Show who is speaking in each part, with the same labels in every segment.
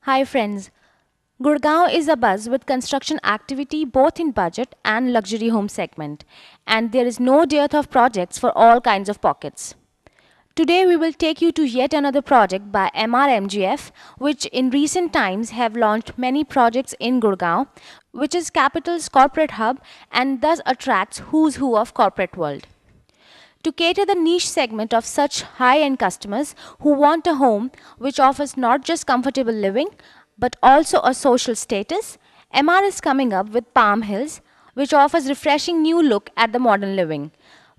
Speaker 1: Hi friends, Gurgaon is abuzz with construction activity both in budget and luxury home segment, and there is no dearth of projects for all kinds of pockets. Today we will take you to yet another project by MRMGF, which in recent times have launched many projects in Gurgaon, which is capital's corporate hub and thus attracts who's who of corporate world. To cater the niche segment of such high-end customers who want a home which offers not just comfortable living but also a social status, MR is coming up with Palm Hills, which offers refreshing new look at the modern living.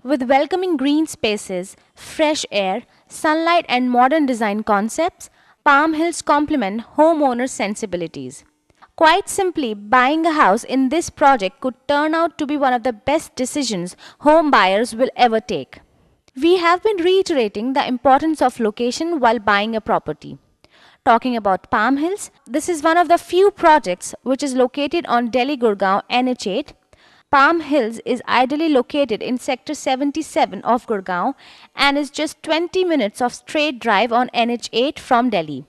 Speaker 1: With welcoming green spaces, fresh air, sunlight and modern design concepts, Palm Hills complement homeowners' sensibilities. Quite simply, buying a house in this project could turn out to be one of the best decisions home buyers will ever take. We have been reiterating the importance of location while buying a property. Talking about Palm Hills, this is one of the few projects which is located on Delhi Gurgaon NH8. Palm Hills is ideally located in Sector 77 of Gurgaon and is just 20 minutes of straight drive on NH8 from Delhi.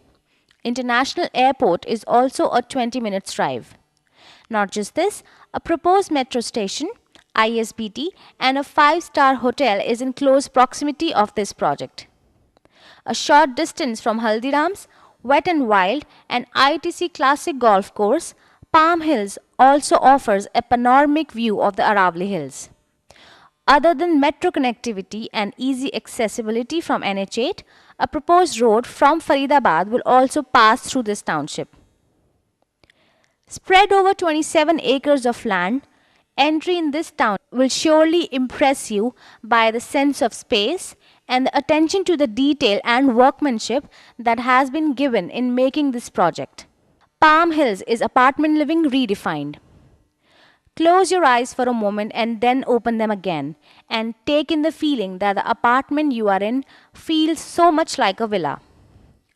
Speaker 1: International Airport is also a 20 minutes drive. Not just this, a proposed metro station, ISBT, and a 5-star hotel is in close proximity of this project. A short distance from Haldiram's Wet and Wild and ITC Classic Golf Course, Palm Hills also offers a panoramic view of the Aravali Hills. Other than metro connectivity and easy accessibility from NH8, a proposed road from Faridabad will also pass through this township. Spread over 27 acres of land, entry in this town will surely impress you by the sense of space and the attention to the detail and workmanship that has been given in making this project. Palm Hills is apartment living redefined. Close your eyes for a moment and then open them again and take in the feeling that the apartment you are in feels so much like a villa.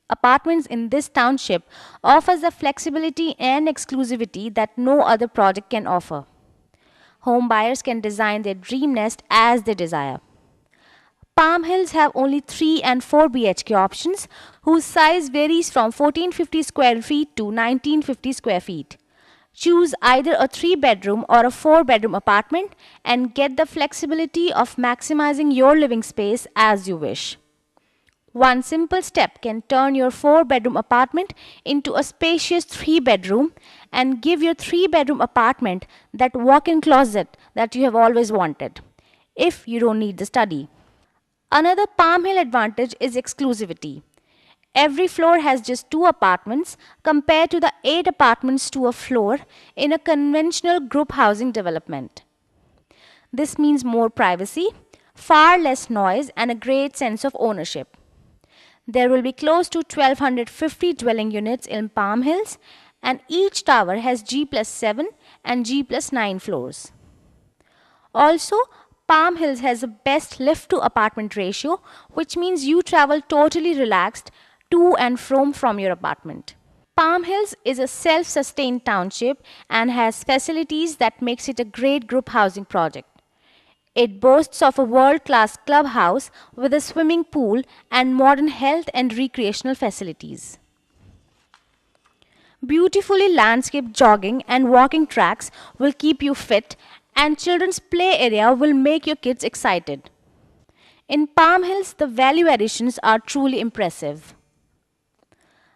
Speaker 1: Apartments in this township offers the flexibility and exclusivity that no other project can offer. Home buyers can design their dream nest as they desire. Palm Hills have only 3 and 4 BHK options whose size varies from 1450 square feet to 1950 square feet. Choose either a 3-bedroom or a 4-bedroom apartment and get the flexibility of maximizing your living space as you wish. One simple step can turn your 4-bedroom apartment into a spacious 3-bedroom and give your 3-bedroom apartment that walk-in closet that you have always wanted, if you don't need the study. Another Palm Hill advantage is exclusivity. Every floor has just 2 apartments compared to the 8 apartments to a floor in a conventional group housing development. This means more privacy, far less noise, and a great sense of ownership. There will be close to 1250 dwelling units in Palm Hills, and each tower has G+7 and G+9 floors. Also, Palm Hills has the best lift to apartment ratio, which means you travel totally relaxed to and from your apartment. Palm Hills is a self-sustained township and has facilities that makes it a great group housing project. It boasts of a world-class clubhouse with a swimming pool and modern health and recreational facilities. Beautifully landscaped jogging and walking tracks will keep you fit, and children's play area will make your kids excited. In Palm Hills, the value additions are truly impressive.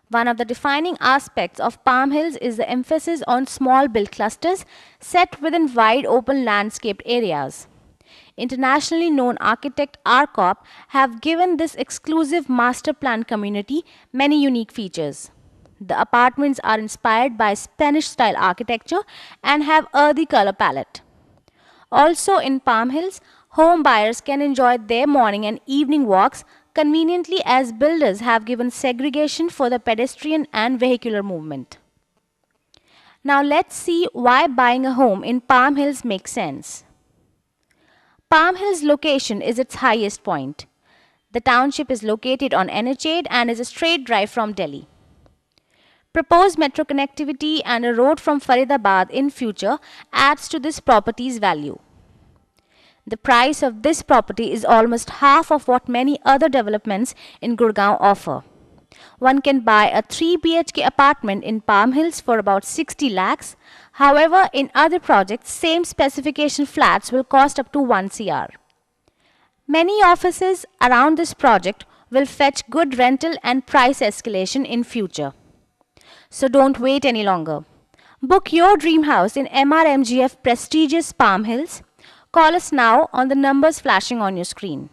Speaker 1: One of the defining aspects of Palm Hills is the emphasis on small built clusters set within wide open landscaped areas. Internationally known architect RCOP have given this exclusive master plan community many unique features. The apartments are inspired by Spanish style architecture and have earthy color palette. Also in Palm Hills, home buyers can enjoy their morning and evening walks conveniently as builders have given segregation for the pedestrian and vehicular movement. Now let's see why buying a home in Palm Hills makes sense. Palm Hills location is its highest point. The township is located on NH8 and is a straight drive from Delhi. Proposed metro connectivity and a road from Faridabad in future adds to this property's value. The price of this property is almost half of what many other developments in Gurgaon offer. One can buy a 3 BHK apartment in Palm Hills for about 60 lakhs. However, in other projects, same specification flats will cost up to 1 CR. Many offices around this project will fetch good rental and price escalation in future. So don't wait any longer. Book your dream house in MRMGF prestigious Palm Hills. Call us now on the numbers flashing on your screen.